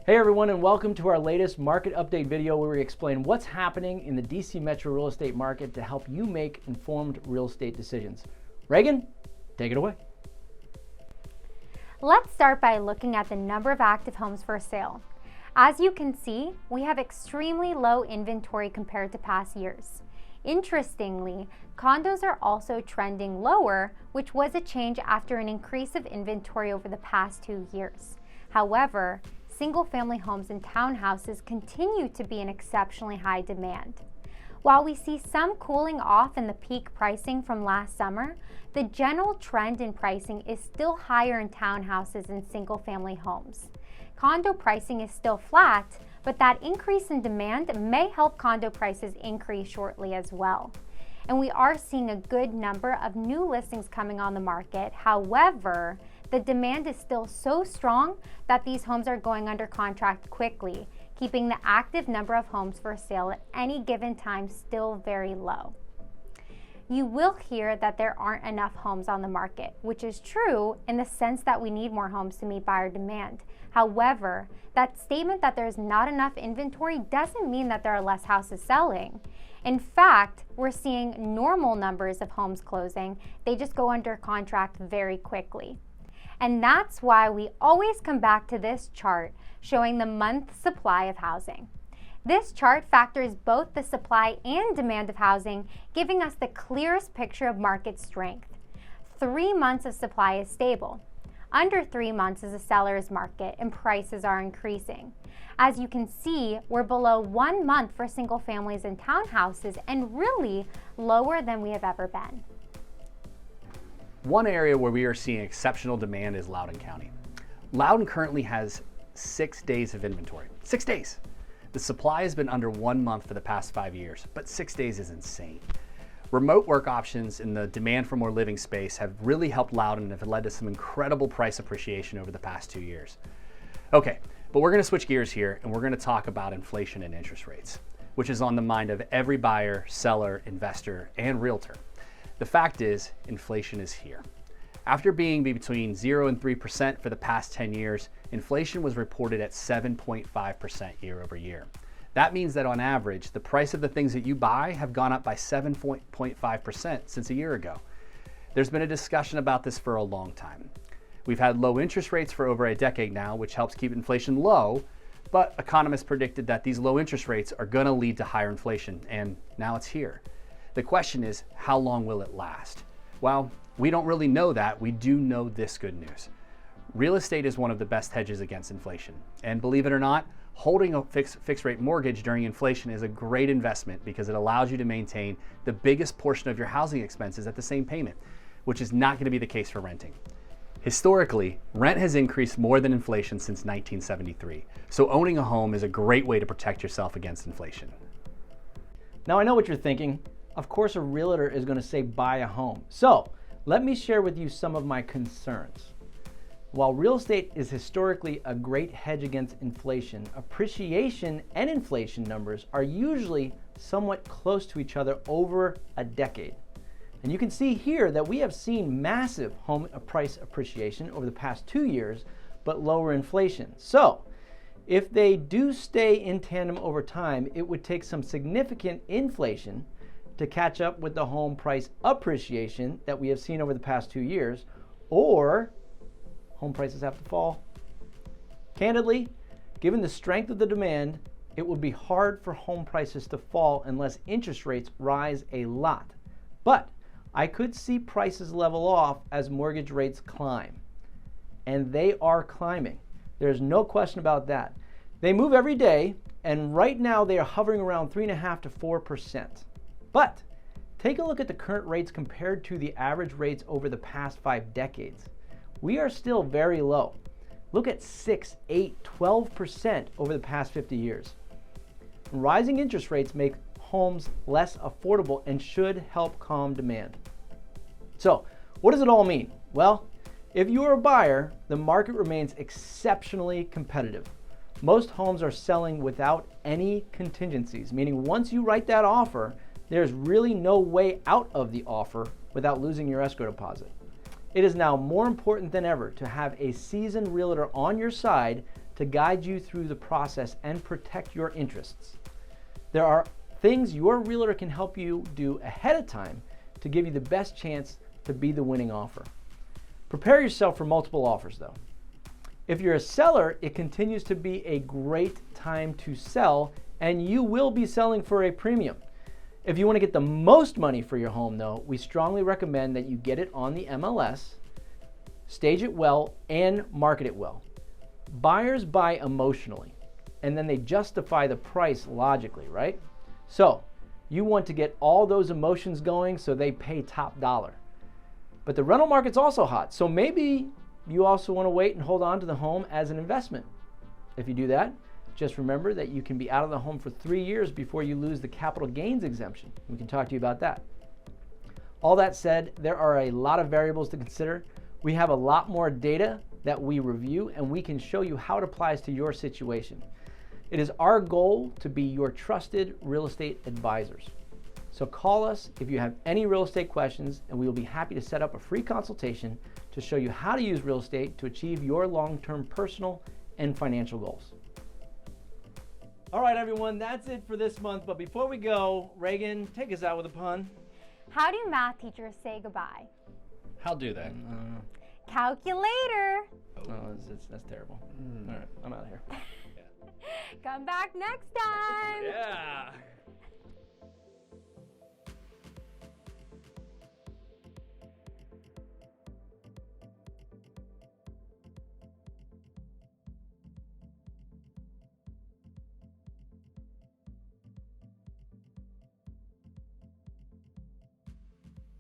Hey everyone, and welcome to our latest market update video where we explain what's happening in the DC metro real estate market to help you make informed real estate decisions. Reagan, take it away. Let's start by looking at the number of active homes for sale. As you can see, we have extremely low inventory compared to past years. Interestingly, condos are also trending lower, which was a change after an increase of inventory over the past 2 years. However, single-family homes and townhouses continue to be in exceptionally high demand. While we see some cooling off in the peak pricing from last summer, the general trend in pricing is still higher in townhouses and single-family homes. Condo pricing is still flat, but that increase in demand may help condo prices increase shortly as well. And we are seeing a good number of new listings coming on the market. However, the demand is still so strong that these homes are going under contract quickly, keeping the active number of homes for sale at any given time still very low. You will hear that there aren't enough homes on the market, which is true in the sense that we need more homes to meet buyer demand. However, that statement that there's not enough inventory doesn't mean that there are less houses selling. In fact, we're seeing normal numbers of homes closing. They just go under contract very quickly. And that's why we always come back to this chart showing the month supply of housing. This chart factors both the supply and demand of housing, giving us the clearest picture of market strength. 3 months of supply is stable. Under 3 months is a seller's market and prices are increasing. As you can see, we're below 1 month for single families and townhouses and really lower than we have ever been. One area where we are seeing exceptional demand is Loudoun County. Loudoun currently has 6 days of inventory. 6 days! The supply has been under 1 month for the past 5 years, but 6 days is insane. Remote work options and the demand for more living space have really helped Loudoun and have led to some incredible price appreciation over the past 2 years. Okay, but we're gonna switch gears here and we're gonna talk about inflation and interest rates, which is on the mind of every buyer, seller, investor, and realtor. The fact is, inflation is here. After being between 0 and 3% for the past 10 years, inflation was reported at 7.5% year over year. That means that on average, the price of the things that you buy have gone up by 7.5% since a year ago. There's been a discussion about this for a long time. We've had low interest rates for over a decade now, which helps keep inflation low, but economists predicted that these low interest rates are gonna lead to higher inflation, and now it's here. The question is, how long will it last? Well, we don't really know that. We do know this good news. Real estate is one of the best hedges against inflation. And believe it or not, holding a fixed rate mortgage during inflation is a great investment because it allows you to maintain the biggest portion of your housing expenses at the same payment, which is not going to be the case for renting. Historically, rent has increased more than inflation since 1973. So owning a home is a great way to protect yourself against inflation. Now I know what you're thinking. Of course, a realtor is going to say buy a home. So let me share with you some of my concerns. While real estate is historically a great hedge against inflation, appreciation and inflation numbers are usually somewhat close to each other over a decade. And you can see here that we have seen massive home price appreciation over the past 2 years, but lower inflation. So if they do stay in tandem over time, it would take some significant inflation to catch up with the home price appreciation that we have seen over the past 2 years, or home prices have to fall. Candidly, given the strength of the demand, it would be hard for home prices to fall unless interest rates rise a lot. But I could see prices level off as mortgage rates climb. And they are climbing. There's no question about that. They move every day, and right now they are hovering around 3.5% to 4%. But take a look at the current rates compared to the average rates over the past 5 decades. We are still very low. Look at 6, 8, 12% over the past 50 years. Rising interest rates make homes less affordable and should help calm demand. So, what does it all mean? Well, if you are a buyer, the market remains exceptionally competitive. Most homes are selling without any contingencies, meaning once you write that offer, there's really no way out of the offer without losing your escrow deposit. It is now more important than ever to have a seasoned realtor on your side to to guide you through the process and protect your interests. There are things your realtor can help you do ahead of time to give you the best chance to be the winning offer. Prepare yourself for multiple offers though. If you're a seller, it continues to be a great time to sell, and you will be selling for a premium. If you want to get the most money for your home though, we strongly recommend that you get it on the MLS, stage it well, and market it well. Buyers buy emotionally, and then they justify the price logically, right? So you want to get all those emotions going so they pay top dollar. But the rental market's also hot, so maybe you also want to wait and hold on to the home as an investment. If you do that, just remember that you can be out of the home for 3 years before you lose the capital gains exemption. We can talk to you about that. All that said, there are a lot of variables to consider. We have a lot more data that we review, and we can show you how it applies to your situation. It is our goal to be your trusted real estate advisors. So call us if you have any real estate questions, and we will be happy to set up a free consultation to show you how to use real estate to achieve your long-term personal and financial goals. All right, everyone, that's it for this month. But before we go, Reagan, take us out with a pun. How do math teachers say goodbye? How do they? Calculator. Oh, that's terrible. All right, I'm out of here. Come back next time. Yeah.